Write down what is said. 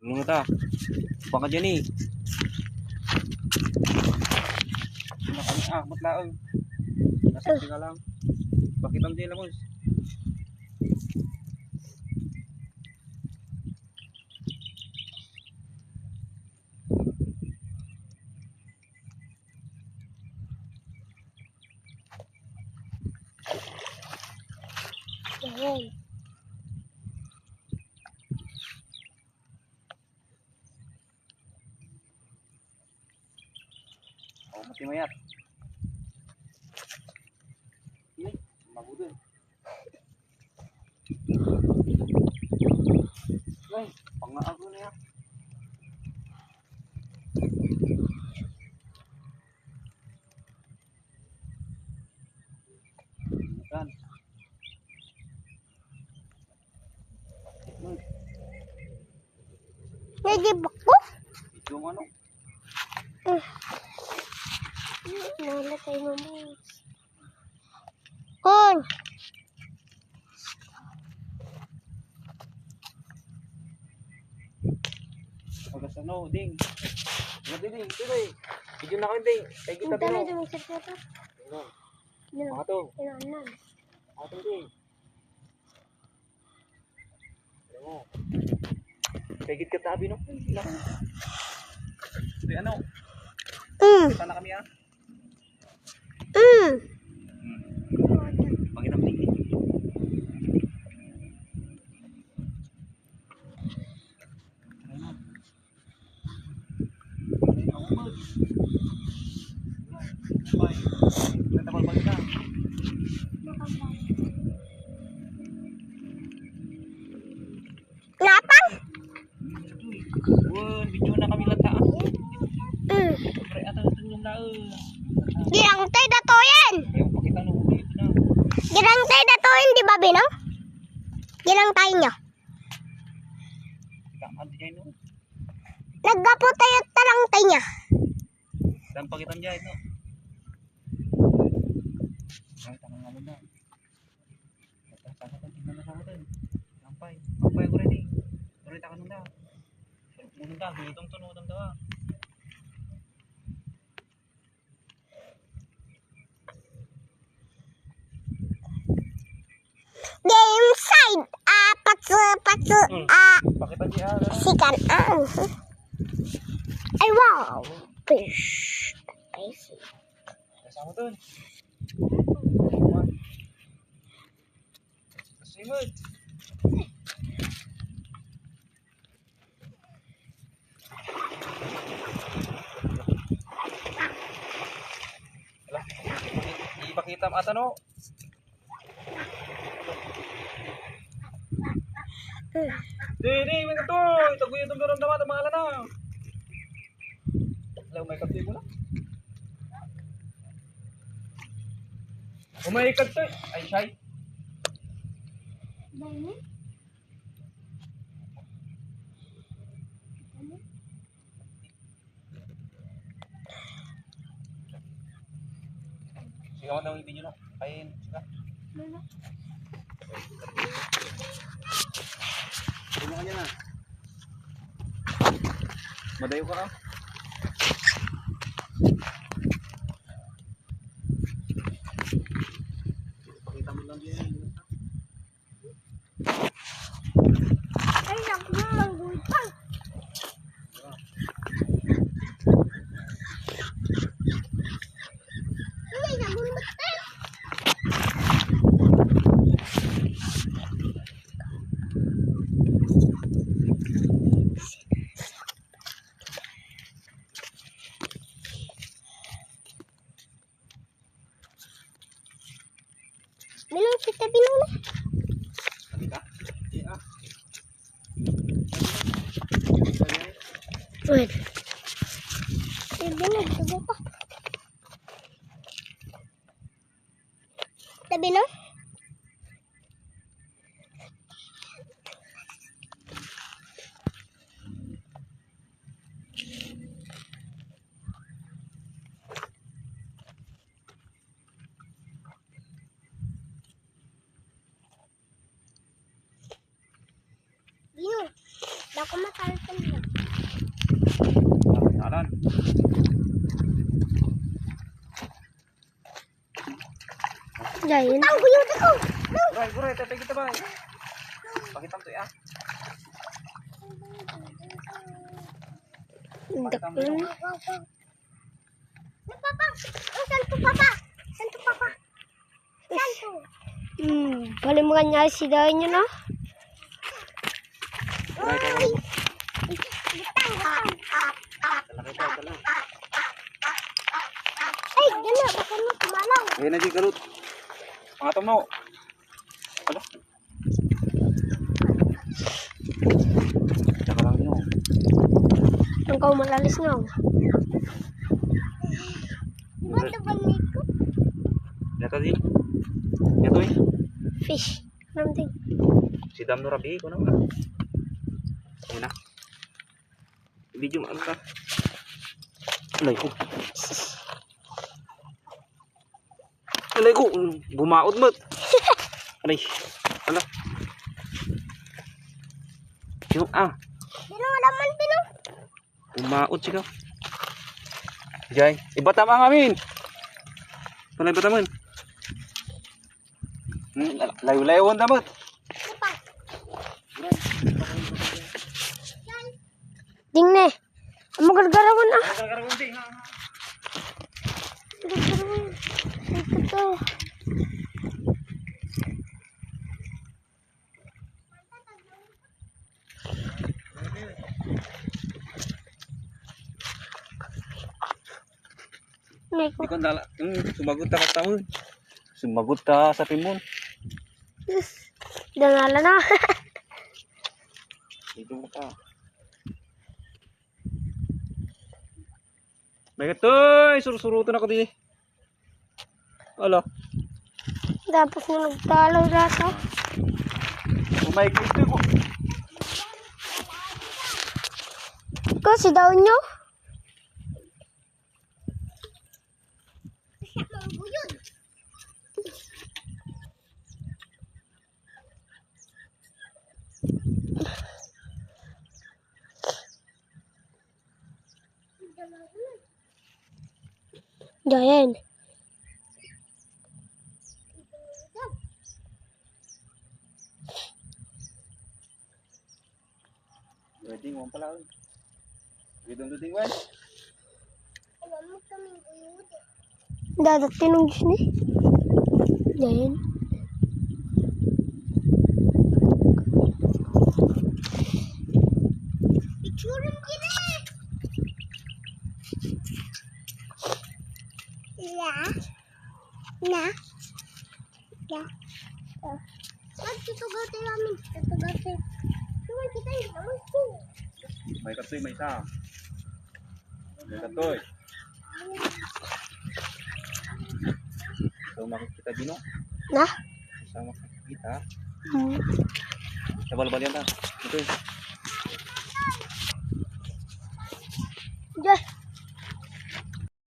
Ano ta? Baka dyan eh. Matlaog. Nasa ka lang. Bakit ang dyan Lamos? Ayan. Oh, mati mayat. Ini, mabutin. Ay, pang-aago na yan. Yan. Nagibak ko? Yung ano? Nalatay mo mo. Kon! Pagkas ano, ding. Ano ding, ding. Video na kami ding. Kaya kita Punta na ding. dyan magsasato. Ano? Ano? Mga to. Kailangan. Mga to ding. Ano mo? Kaya kita tabi no? Ito ano? Kita na kami ah. Pakita mo ding. Napang? Video na kami lata. Pre ato tulong lao. Girangtay na to yan! Ayaw pakita no dito na. Girangtay na to yan, di ba, Binong? Girangtay nyo. Kaman diyan no. Naggapo tayo tarangtay niya. Dan pakitan diyan no. Ay tanong ano na. Tingnan na sa atin. Sampay ko ready. Turita ka nung da. Munong da, gulitong tunodang daw ah. Game side. Patsu. Pakitan diyan. Sikan. Ay, wow. Fish. I see. Kasama dun. Kasimod. Wala. Ipakita mo ata no. Dini, may ito. Itaguyo itong daramdaman at mga na. Alam, may kapti mo na. Umaikad to. Ay, shy. Sigaw daw yung video no. Kain. Sigaw. Tingnan ka niya na. Madayo ka ka. Pakita mo lang yan. Ay, naku, mangguit pa. Ay, nabunot tayo. Binong, kita binong na. Halika. Iya. Wait. Binong, tubo pa. Kita binong? Binong. ako matalatan niya. Alan. Dahil. Ang guyod ako. Guray, tatay kita ba? Pakita mo to ya. Dakon. Papa, saan po papa? Saan po papa? Saan po? Palimukan niya si dahil niyo, no? Guray, Ay! Ay, gano'n. Baka mo tumalaw. Ayun na di galut. Pangatong mo. Ano? Tsaka lang yun. Ang kau malalis nga. Diba ba niko? Yato di. Yato eh. Fish. Something. Si Dam Norabi ko naman. Ayun na. Video mo ano ka? Alay ko. Alay ko. Bumaot mo. Alay. Ala. Yung Dino naman pino. bumaot siya. Jay, iba tama ang amin. Wala iba taman. Layo-layo ang dapat. Ding ne. Amo gargarawan na. Ito. Neko. Ikaw dala, sumagot ka tamon. Sumagot ka sa timon. Danala na. Dito mo ka. Megatoy, surusurutan ako din. Ala. Tapos na nagtalaw dito. Umay ko ko. Kasi daw nyo. Dayan. Wedding mo pala. Duding wan. Dadat tinong Diyos ni. Dayan. Picturean kita. Na. Magtutugaw tayo namin. Tutugaw tayo. Tuwan kita yung naman ko. May katoy, may sa. May katoy. So makikita din no? Na? Sama makikita. Hmm. Sa balbal yan ta. Ito.